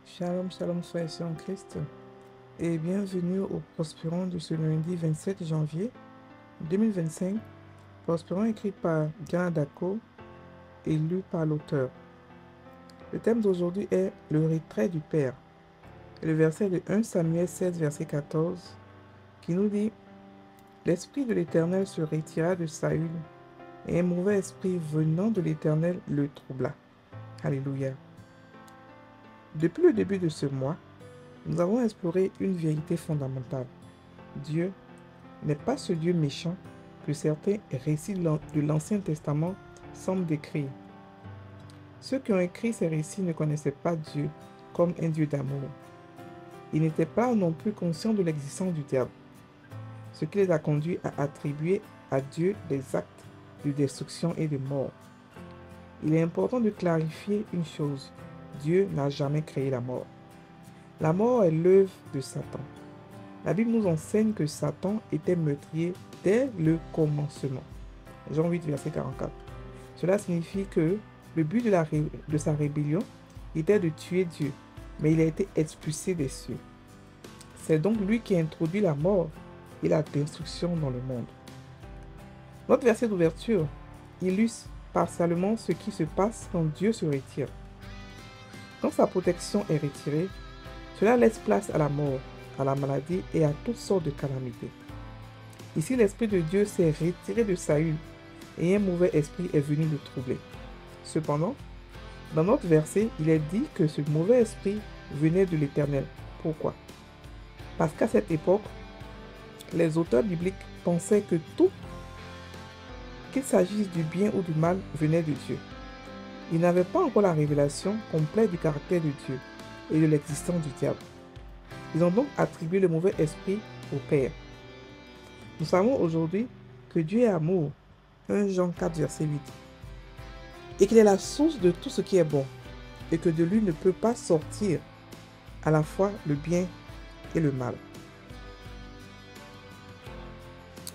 Shalom, shalom, frères et sœurs en Christ, et bienvenue au Prospérant de ce lundi 27 janvier 2025. Prospérant écrit par Guy Dako et lu par l'auteur. Le thème d'aujourd'hui est le retrait du Père. Et le verset de 1 Samuel 16, verset 14, qui nous dit: L'Esprit de l'Éternel se retira de Saül, et un mauvais esprit venant de l'Éternel le troubla. Alléluia. Depuis le début de ce mois, nous avons exploré une vérité fondamentale. Dieu n'est pas ce Dieu méchant que certains récits de l'Ancien Testament semblent décrire. Ceux qui ont écrit ces récits ne connaissaient pas Dieu comme un Dieu d'amour. Ils n'étaient pas non plus conscients de l'existence du diable, ce qui les a conduits à attribuer à Dieu des actes de destruction et de mort. Il est important de clarifier une chose: Dieu n'a jamais créé la mort. La mort est l'œuvre de Satan. La Bible nous enseigne que Satan était meurtrier dès le commencement. Jean 8, verset 44. Cela signifie que le but de sa rébellion était de tuer Dieu, mais il a été expulsé des cieux. C'est donc lui qui a introduit la mort et la destruction dans le monde. Notre verset d'ouverture illustre partiellement ce qui se passe quand Dieu se retire. Quand sa protection est retirée, cela laisse place à la mort, à la maladie et à toutes sortes de calamités. Ici, l'Esprit de Dieu s'est retiré de Saül et un mauvais esprit est venu le troubler. Cependant, dans notre verset, il est dit que ce mauvais esprit venait de l'Éternel. Pourquoi? Parce qu'à cette époque, les auteurs bibliques pensaient que tout, qu'il s'agisse du bien ou du mal, venait de Dieu. Ils n'avaient pas encore la révélation complète du caractère de Dieu et de l'existence du diable. Ils ont donc attribué le mauvais esprit au Père. Nous savons aujourd'hui que Dieu est amour, 1 Jean 4, verset 8, et qu'il est la source de tout ce qui est bon, et que de lui ne peut pas sortir à la fois le bien et le mal.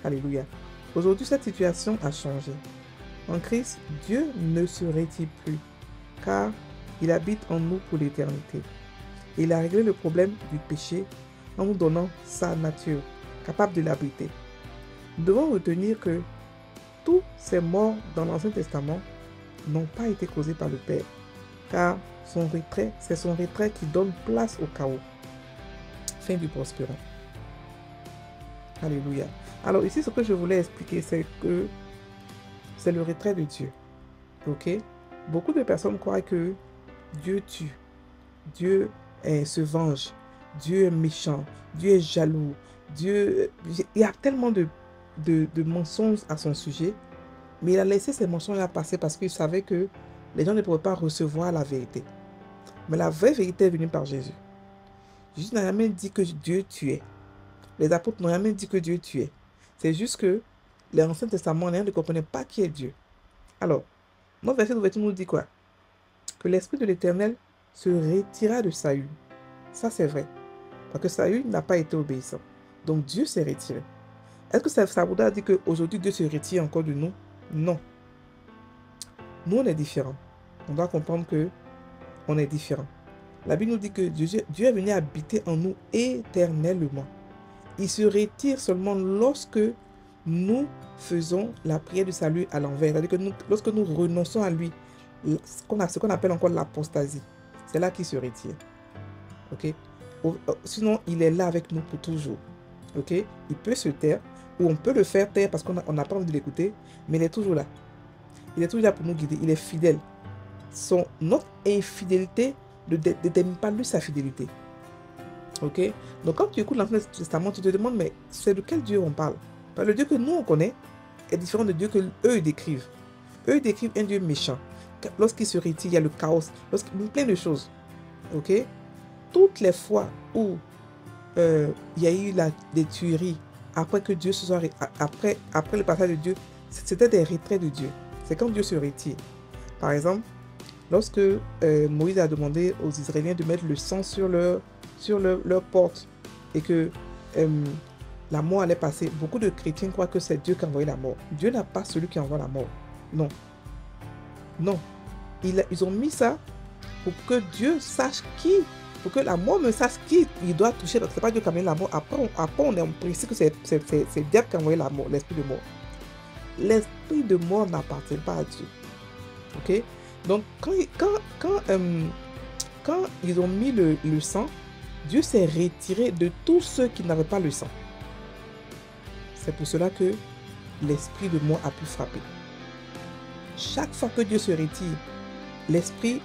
Alléluia. Aujourd'hui, cette situation a changé. En Christ, Dieu ne se retire plus, car il habite en nous pour l'éternité. Et il a réglé le problème du péché en nous donnant sa nature, capable de l'habiter. Nous devons retenir que tous ces morts dans l'Ancien Testament n'ont pas été causés par le Père, car c'est son retrait qui donne place au chaos. Fin du prospérant. Alléluia. Alors ici, ce que je voulais expliquer, c'est que c'est le retrait de Dieu. Ok? Beaucoup de personnes croient que Dieu tue, Dieu se venge, Dieu est méchant, Dieu est jaloux, Dieu... Il y a tellement de mensonges à son sujet, mais il a laissé ces mensonges-là passer parce qu'il savait que les gens ne pourraient pas recevoir la vérité. Mais la vraie vérité est venue par Jésus. Jésus n'a jamais dit que Dieu tuait. Les apôtres n'ont jamais dit que Dieu tuait. C'est juste que l'Ancien Testament, les gens ne comprenaient pas qui est Dieu. Alors, notre verset d'ouverture nous dit quoi? Que l'Esprit de l'Éternel se retira de Saül. Ça, c'est vrai. Parce que Saül n'a pas été obéissant. Donc, Dieu s'est retiré. Est-ce que ça voudrait dire qu'aujourd'hui, Dieu se retire encore de nous? Non. Nous, on est différents. On doit comprendre que on est différents. La Bible nous dit que Dieu est venu habiter en nous éternellement. Il se retire seulement lorsque nous faisons la prière du salut à l'envers. C'est-à-dire que lorsque nous renonçons à lui, ce qu'on appelle encore l'apostasie, c'est là qu'il se retire. Ok? Sinon, il est là avec nous pour toujours. Ok? Il peut se taire, ou on peut le faire taire parce qu'on n'a pas envie de l'écouter, mais il est toujours là. Il est toujours là pour nous guider. Il est fidèle. Notre infidélité ne détermine pas lui sa fidélité. Ok? Donc quand tu écoutes l'Ancien Testament, tu te demandes, mais c'est de quel Dieu on parle? Parce que le Dieu que nous on connaît est différent du Dieu que eux décrivent. Eux décrivent un Dieu méchant. Lorsqu'il se retire, il y a le chaos. Plein de choses. Ok? Toutes les fois où il y a eu des tueries, après que Dieu se soit... Après le passage de Dieu, c'était des retraits de Dieu. C'est quand Dieu se retire. Par exemple, lorsque Moïse a demandé aux Israéliens de mettre le sang sur leur porte et que la mort allait passer, beaucoup de chrétiens croient que c'est Dieu qui a envoyé la mort. Dieu n'a pas celui qui envoie la mort. Non. Non. Ils ont mis ça pour que Dieu sache qui pour que la mort me sache qui il doit toucher, parce que c'est pas Dieu qui a amené la mort. Après on est précis que c'est Dieu qui a envoyé la mort, l'esprit de mort. L'esprit de mort n'appartient pas à Dieu. Ok? Donc, quand ils ont mis le sang, Dieu s'est retiré de tous ceux qui n'avaient pas le sang. C'est pour cela que l'esprit de mort a pu frapper. Chaque fois que Dieu se retire, un esprit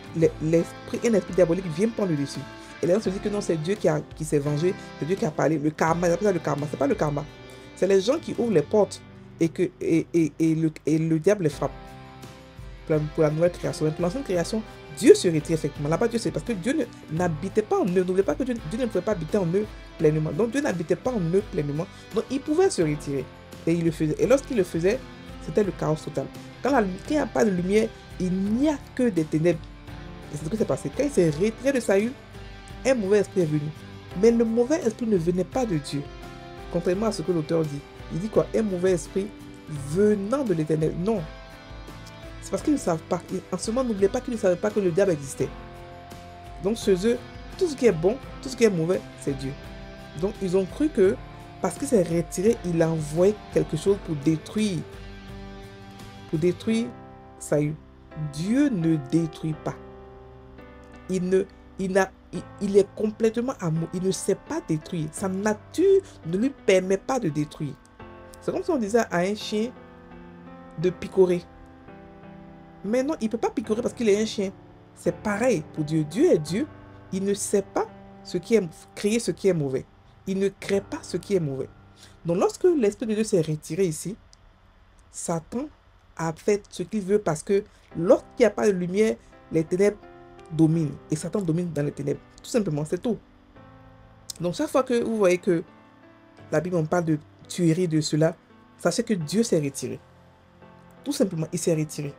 diabolique vient prendre le dessus. Et là, on se dit que non, c'est Dieu qui s'est vengé, c'est Dieu qui a parlé. Le karma, ils appellent ça le karma. C'est pas le karma. C'est les gens qui ouvrent les portes et le diable les frappe. Pour la nouvelle création. Pour l'ancienne création, Dieu se retire effectivement. Là-bas, Dieu c'est parce que Dieu n'habitait pas en eux. N'oubliez pas que Dieu ne pouvait pas habiter en eux pleinement. Donc Dieu n'habitait pas en eux pleinement. Donc il pouvait se retirer. Et il le faisait. Et lorsqu'il le faisait, c'était le chaos total. Quand il n'y a pas de lumière, il n'y a que des ténèbres. Et c'est ce qui s'est passé. Quand il s'est retiré de Saül, un mauvais esprit est venu. Mais le mauvais esprit ne venait pas de Dieu. Contrairement à ce que l'auteur dit. Il dit quoi? Un mauvais esprit venant de l'Éternel. Non. C'est parce qu'ils ne savent pas. En ce moment, n'oubliez pas qu'ils ne savaient pas que le diable existait. Donc, chez eux, tout ce qui est bon, tout ce qui est mauvais, c'est Dieu. Donc, ils ont cru que, parce qu'il s'est retiré, il a envoyé quelque chose pour détruire Saül. Dieu ne détruit pas. Il est complètement amour. Il ne sait pas détruire. Sa nature ne lui permet pas de détruire. C'est comme si on disait à un chien de picorer. Mais non, il ne peut pas picorer parce qu'il est un chien. C'est pareil pour Dieu. Dieu est Dieu. Il ne sait pas créer ce qui est mauvais. Il ne crée pas ce qui est mauvais. Donc lorsque l'Esprit de Dieu s'est retiré ici, Satan a fait ce qu'il veut parce que lorsqu'il n'y a pas de lumière, les ténèbres dominent. Et Satan domine dans les ténèbres. Tout simplement, c'est tout. Donc chaque fois que vous voyez que la Bible on parle de tuerie de cela, sachez que Dieu s'est retiré. Tout simplement, il s'est retiré.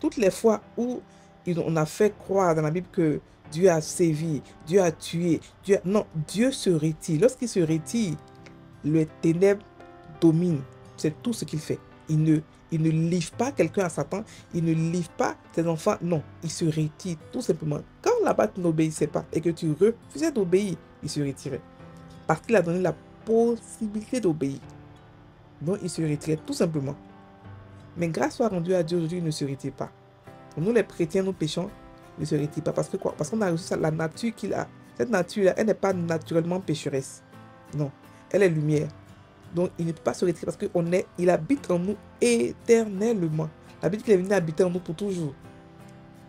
Toutes les fois où on a fait croire dans la Bible que Dieu a sévi, Dieu a tué, non, Dieu se retire. Lorsqu'il se retire, les ténèbres dominent. C'est tout ce qu'il fait. Il ne livre pas quelqu'un à Satan, il ne livre pas ses enfants, non, il se retire tout simplement. Quand là-bas tu n'obéissais pas et que tu refusais d'obéir, il se retirait. Parce qu'il a donné la possibilité d'obéir. Donc il se retirait tout simplement. Mais grâce soit rendue à Dieu, aujourd'hui, il ne se retire pas. Nous, les chrétiens, nous péchons, il ne se retire pas. Parce que quoi? Parce qu'on a reçu la nature qu'il a. Cette nature-là, elle n'est pas naturellement pécheresse. Non, elle est lumière. Donc, il ne peut pas se retirer parce qu'il habite en nous éternellement. La Bible qu'il est venu habiter en nous pour toujours.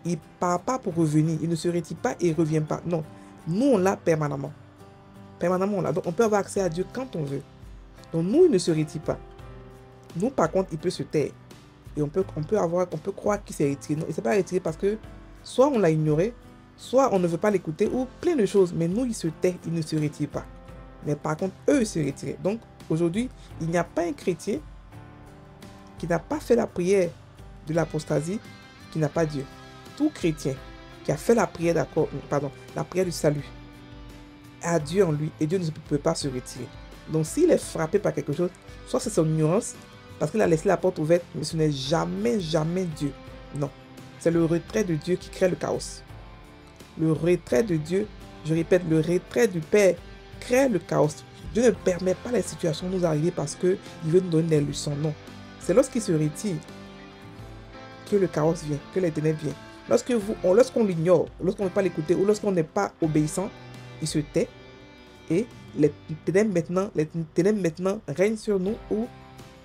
Il ne part pas pour revenir. Il ne se retire pas et il ne revient pas. Non, nous, on l'a permanemment. Permanemment, on l'a. Donc, on peut avoir accès à Dieu quand on veut. Donc, nous, il ne se retire pas. Nous, par contre, il peut se taire. Et on peut croire qu'il s'est retiré. Non, il ne s'est pas retiré parce que soit on l'a ignoré, soit on ne veut pas l'écouter, ou plein de choses. Mais nous, il se tait, il ne se retire pas. Mais par contre, eux, ils se retirent. Donc, aujourd'hui, il n'y a pas un chrétien qui n'a pas fait la prière de l'apostasie, qui n'a pas Dieu. Tout chrétien qui a fait la prière la prière du salut, a Dieu en lui, et Dieu ne peut pas se retirer. Donc, s'il est frappé par quelque chose, soit c'est son ignorance, parce qu'il a laissé la porte ouverte, mais ce n'est jamais, jamais Dieu. Non. C'est le retrait de Dieu qui crée le chaos. Le retrait de Dieu, je répète, le retrait du Père crée le chaos. Dieu ne permet pas les situations nous arriver parce qu'il veut nous donner des leçons. Non. C'est lorsqu'il se retire que le chaos vient, que les ténèbres viennent. Lorsqu'on l'ignore, lorsqu'on ne veut pas l'écouter ou lorsqu'on n'est pas obéissant, il se tait et les ténèbres maintenant règnent sur nous ou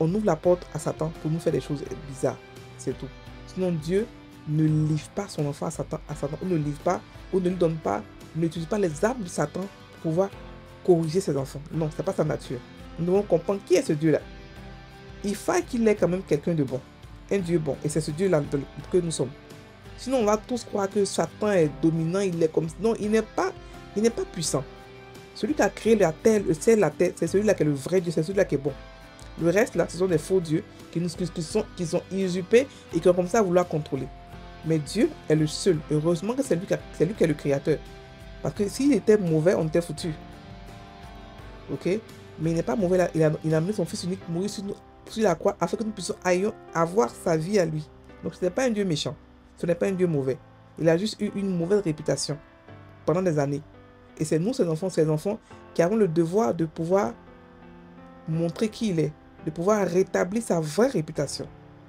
on ouvre la porte à Satan pour nous faire des choses bizarres. C'est tout. Sinon, Dieu ne livre pas son enfant à Satan, ou ne livre pas, ou ne lui donne pas, n'utilise pas les armes de Satan pour pouvoir corriger ses enfants. Non, ce n'est pas sa nature. Nous devons comprendre qui est ce Dieu-là. Il faut qu'il ait quand même quelqu'un de bon. Un Dieu bon. Et c'est ce Dieu-là que nous sommes. Sinon, on va tous croire que Satan est dominant, il est comme... Non, il n'est pas puissant. Celui qui a créé la terre, le ciel, la terre, c'est celui-là qui est le vrai Dieu, c'est celui-là qui est bon. Le reste, là, ce sont des faux dieux qui sont usurpés et qui ont comme ça à vouloir contrôler. Mais Dieu est le seul. Heureusement que c'est lui qui est le créateur. Parce que s'il était mauvais, on était foutu. Ok? Mais il n'est pas mauvais là. Il a amené son fils unique mourir sur la croix afin que nous puissions avoir sa vie à lui. Donc ce n'est pas un Dieu méchant. Ce n'est pas un Dieu mauvais. Il a juste eu une mauvaise réputation pendant des années. Et c'est nous, ces enfants, qui avons le devoir de pouvoir montrer qui il est, de pouvoir rétablir sa vraie réputation,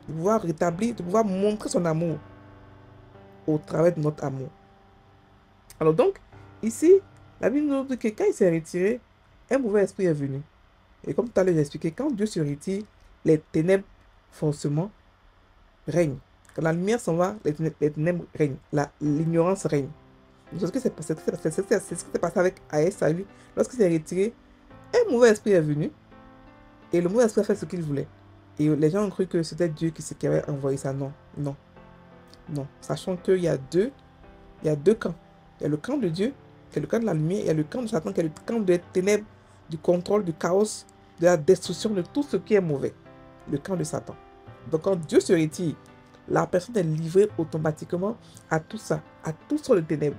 de pouvoir rétablir, de pouvoir montrer son amour au travers de notre amour. Alors donc, ici, la Bible nous dit que quand il s'est retiré, un mauvais esprit est venu. Et comme tout à l'heure j'ai expliqué, quand Dieu se retire, les ténèbres forcément règnent. Quand la lumière s'en va, les ténèbres règnent, l'ignorance règne. C'est ce qui s'est passé avec A.S. Saül. Lorsqu'il s'est retiré, un mauvais esprit est venu et le mauvais esprit a fait ce qu'il voulait. Et les gens ont cru que c'était Dieu qui avait envoyé ça. Non, non, non. Sachant qu'il y a deux camps. Il y a le camp de Dieu, qui est le camp de la lumière, et il y a le camp de Satan, qui est le camp des ténèbres, du contrôle, du chaos, de la destruction, de tout ce qui est mauvais. Le camp de Satan. Donc quand Dieu se retire, la personne est livrée automatiquement à tout ça, à tout sur le ténèbres.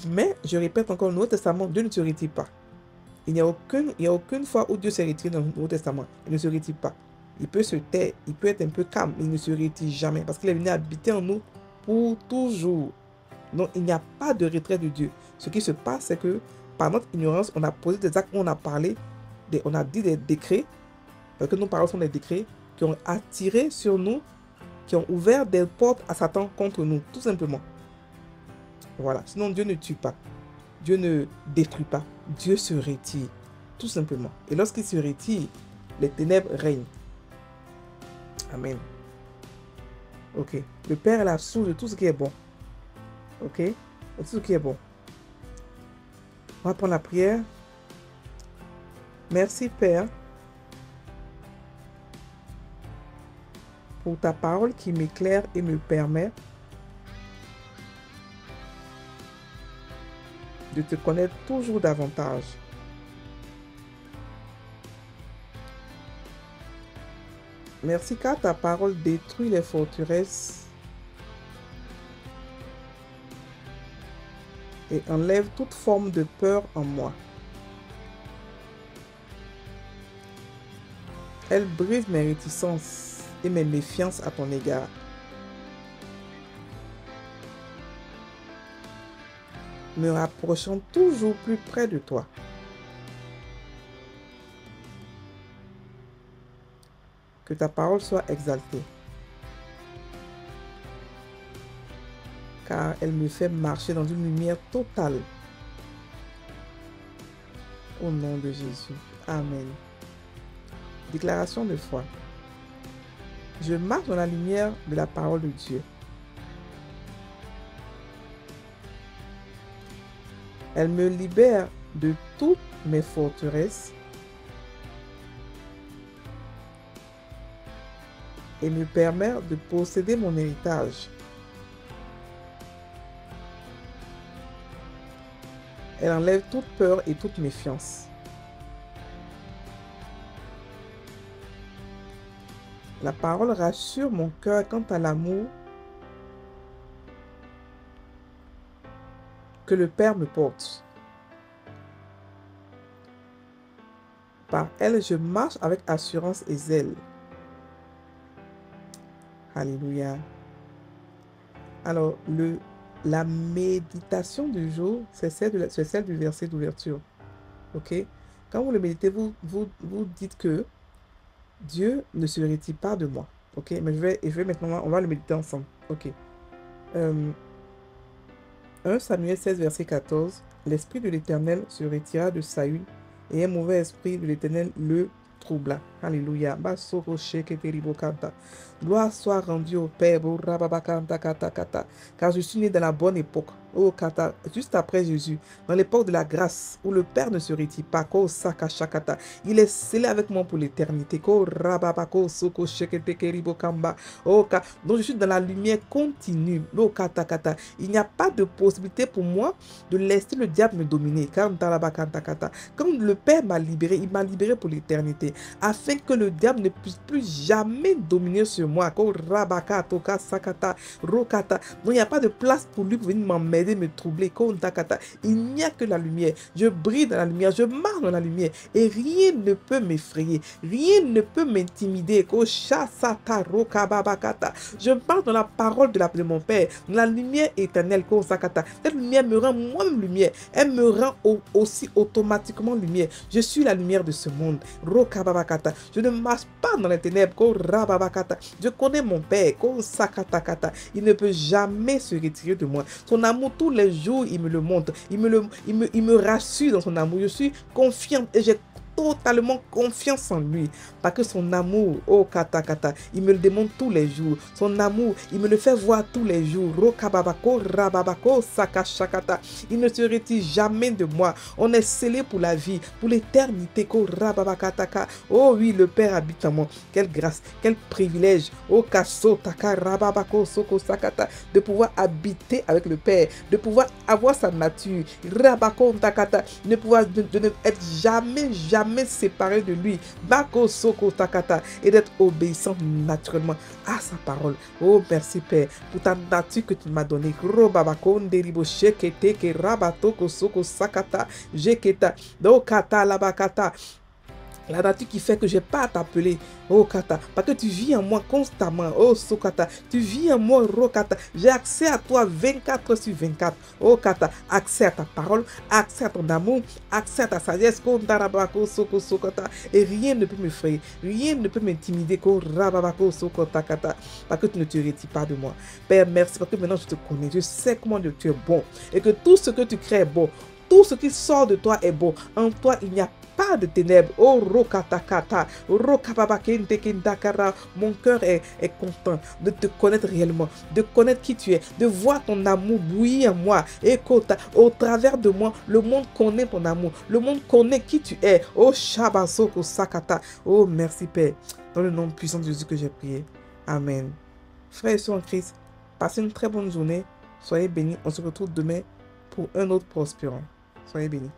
Mais, je répète encore, le Nouveau Testament, Dieu ne se retire pas. Il n'y a aucune fois où Dieu s'est retiré dans le Nouveau Testament. Il ne se retire pas. Il peut se taire, il peut être un peu calme, il ne se retire jamais. Parce qu'il est venu habiter en nous pour toujours. Donc, il n'y a pas de retrait de Dieu. Ce qui se passe, c'est que par notre ignorance, on a posé des actes, on a parlé, on a dit des décrets, parce que nos paroles sont des décrets qui ont attiré sur nous, qui ont ouvert des portes à Satan contre nous, tout simplement. Voilà. Sinon, Dieu ne tue pas. Dieu ne détruit pas. Dieu se retire, tout simplement. Et lorsqu'il se retire, les ténèbres règnent. Amen. Ok. Le Père est la source de tout ce qui est bon. Ok? De tout ce qui est bon. On va prendre la prière. Merci, Père, pour ta parole qui m'éclaire et me permet de te connaître toujours davantage. Merci car ta parole détruit les forteresses et enlève toute forme de peur en moi. Elle brise mes réticences et mes méfiances à ton égard. Me rapprochant toujours plus près de toi. Que ta parole soit exaltée, car elle me fait marcher dans une lumière totale. Au nom de Jésus. Amen. Déclaration de foi. Je marche dans la lumière de la parole de Dieu. Elle me libère de toutes mes forteresses et me permet de posséder mon héritage. Elle enlève toute peur et toute méfiance. La parole rassure mon cœur quant à l'amour que le Père me porte. Par elle, je marche avec assurance et zèle. Alléluia. Alors, la méditation du jour, c'est celle du verset d'ouverture. Ok? Quand vous le méditez, vous dites que Dieu ne se retire pas de moi. Ok? Mais je vais maintenant, on va le méditer ensemble. Ok. 1 Samuel 16, verset 14. L'esprit de l'Éternel se retira de Saül et un mauvais esprit de l'Éternel le troubla. Alléluia. Gloire soit rendue au Père, car je suis né dans la bonne époque. Oh, kata, juste après Jésus, dans l'époque de la grâce, où le Père ne se retire pas, il est scellé avec moi pour l'éternité. Donc je suis dans la lumière continue. Il n'y a pas de possibilité pour moi de laisser le diable me dominer. Quand le Père m'a libéré, il m'a libéré pour l'éternité, afin que le diable ne puisse plus jamais dominer sur moi. Donc il n'y a pas de place pour lui pour venir m'emmerder m'aider, me troubler. Il n'y a que la lumière. Je brille dans la lumière, je marche dans la lumière et rien ne peut m'effrayer, rien ne peut m'intimider. Je marche dans la parole de mon Père, dans la lumière éternelle. Cette lumière me rend moi-même lumière. Elle me rend aussi automatiquement lumière. Je suis la lumière de ce monde. Je ne marche pas dans les ténèbres. Je connais mon Père. Il ne peut jamais se retirer de moi. Son amour, tous les jours, il me le montre. Il me rassure dans son amour. Je suis confiante et j'ai totalement confiance en lui. Parce que son amour, il me le démontre tous les jours. Son amour, il me le fait voir tous les jours. Il ne se retire jamais de moi. On est scellé pour la vie, pour l'éternité. Oh oui, le Père habite en moi. Quelle grâce, quel privilège. De pouvoir habiter avec le Père, de pouvoir avoir sa nature. De pouvoir de ne être jamais séparé de lui, et d'être obéissant naturellement à sa parole. Oh, merci Père pour ta nature que tu m'as donnée. La nature qui fait que je n'ai pas à t'appeler, oh Kata, parce que tu vis en moi constamment, oh Sokata, tu vis en moi, Rokata, j'ai accès à toi 24/24, oh Kata, accès à ta parole, accès à ton amour, accès à ta sagesse, et rien ne peut m'effrayer, rien ne peut m'intimider, parce que tu ne te retires pas de moi. Père, merci, parce que maintenant je te connais, je sais comment tu es bon, et que tout ce que tu crées est bon, tout ce qui sort de toi est bon, en toi il n'y a pas de ténèbres. Oh, Rokatakata, Rokababakentekindakara. Mon cœur est content de te connaître réellement, de connaître qui tu es, de voir ton amour bouillir en moi. Et au travers de moi, le monde connaît ton amour, le monde connaît qui tu es. Oh, Shabasoko Sakata. Oh, merci Père. Dans le nom puissant de Jésus que j'ai prié. Amen. Frères et sœurs en Christ, passez une très bonne journée. Soyez bénis. On se retrouve demain pour un autre prospérant. Soyez bénis.